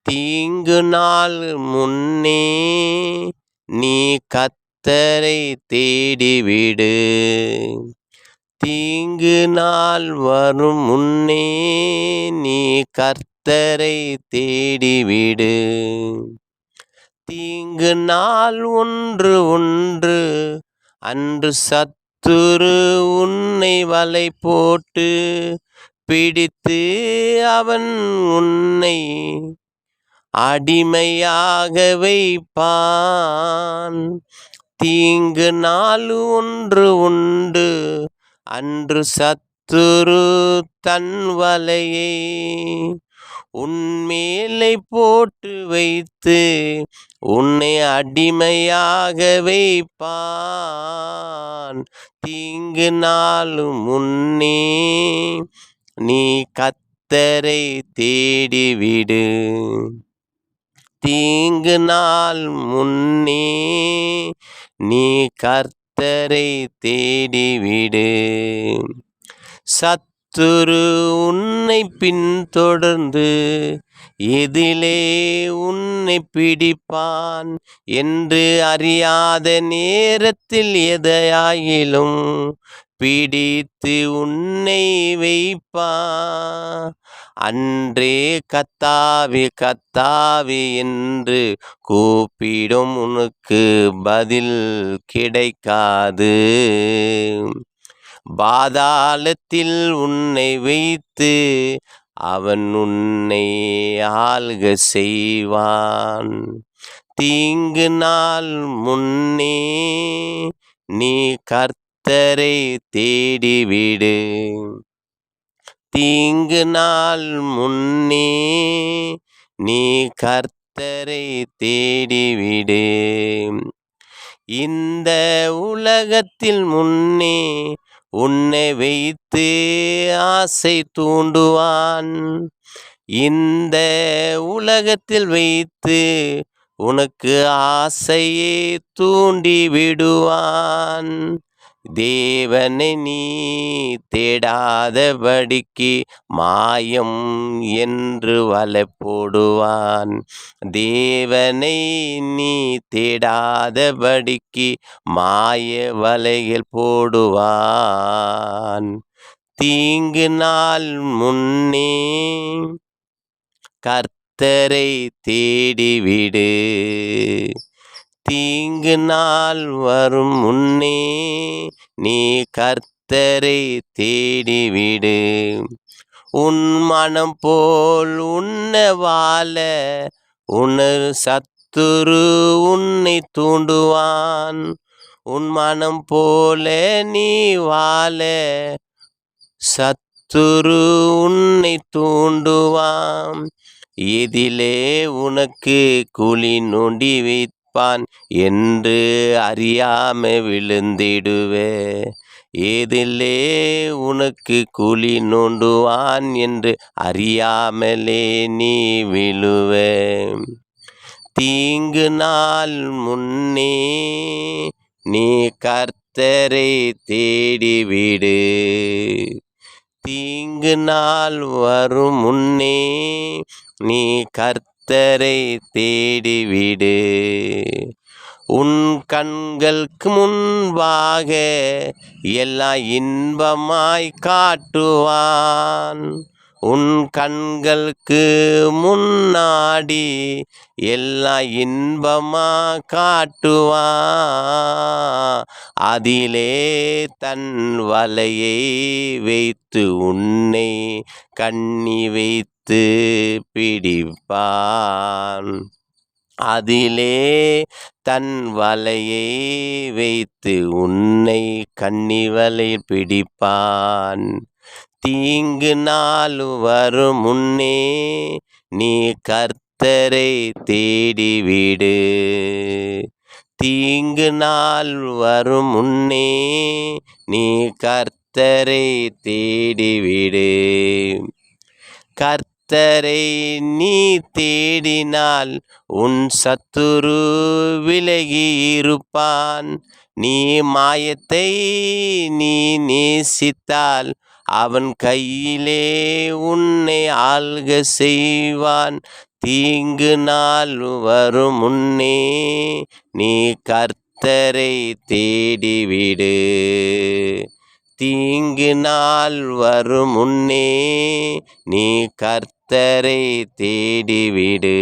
தீங்கு நாள் முன்னே நீ கர்த்தரை தேடிவிடு. தீங்கு நாள் வரும் முன்னே நீ கர்த்தரை தேடிவிடு. தீங்கு நாள் ஒன்று உண்டு, அன்று சத்துரு உன்னை வலை போட்டு பிடித்து அவன் உன்னை அடிமையாக வைப்பான். தீங்கு நாள் ஒன்று உண்டு, அன்று சத்துரு தன் வலையை உன்மேலே போட்டு வைத்து உன்னை அடிமையாக வைப்பான். தீங்கு நாள் முன்னே நீ கர்த்தரை தேடிவிடு. தீங்கு நாள் முன்னே நீ கர்த்தரை தேடிவிடு. சத்துரு உன்னை பின்தொடர்ந்து எதிலே உன்னை பிடிப்பான் என்று அறியாத நேரத்தில் எதையாயிலும் பிடித்து உன்னை வைப்பான். அன்றே கர்த்தாவே கர்த்தாவே என்று கூப்பிடும் உனக்கு பதில் கிடைக்காது. பாதாளத்தில் உன்னை வைத்து அவன் உன்னை ஆள்க செய்வான். தீங்கு நாள் முன்னே நீ கர்த்தரை தேடிவிடு. தீங்கு நாள் முன்னே நீ கர்த்தரை தேடிவிடு. இந்த உலகத்தில் முன்னே உன்னை வைத்து ஆசை தூண்டுவான். இந்த உலகத்தில் வைத்து உனக்கு ஆசையை தூண்டி விடுவான். தேவனை நீ தேடாதபடிக்கு மாயம் என்று வலை போடுவான். தேவனை நீ தேடாதபடிக்கு மாய வலைகள் போடுவான். தீங்கு நாள் முன்னே கர்த்தரை தேடிவிடு. தீங்கு நாள் வரும் முன்னே நீ கர்த்தரை தேடிவிடு. உன் மனம் போல் உன்னை வாழ உனது சத்துரு உன்னை தூண்டுவான். உன் மனம் போல நீ வாழ சத்துரு உன்னை தூண்டுவான். எதிலே உனக்கு குழி நோண்டி வைப்பான் என்று அறியாம விழுந்திடுவே. எதிலே உனக்கு குழி நோண்டுவான் என்று அறியாமலே நீ விழுவே. தீங்கு நாள் முன்னே நீ கர்த்தரை தேடிவிடு. தீங்கு நாள் வரும் முன்னே நீ கர்த்தரை தேடிவிடு. உன் கண்களுக்கு முன்பாக எல்லாம் இன்பமாய் காட்டுவான். உன் கண்களுக்கு முன்னாடி எல்லாம் இன்பமா காட்டுவான். அதிலே தன் வலையை வைத்து உன்னை கண்ணி வைத்து பிடிப்பான். அதிலே தன் வலையை வைத்து உன்னை கண்ணி வலை பிடிப்பான். தீங்கு நாள் வரும் முன்னே நீ கர்த்தரை தேடிவிடு. தீங்கு நாள் வரும் முன்னே நீ கர்த்தரை தேடிவிடு. கர்த்தரை நீ தேடினால் உன் சத்துரு விலகி இருப்பான். நீ மாயத்தை நீ நேசித்தால் அவன் கையிலே உன்னை ஆள்க செய்வான். தீங்கு நாள் வரும் முன்னே நீ கர்த்தரை தேடிவிடு. தீங்கு நாள் வரும் முன்னே நீ கர்த்தரை தேடிவிடு.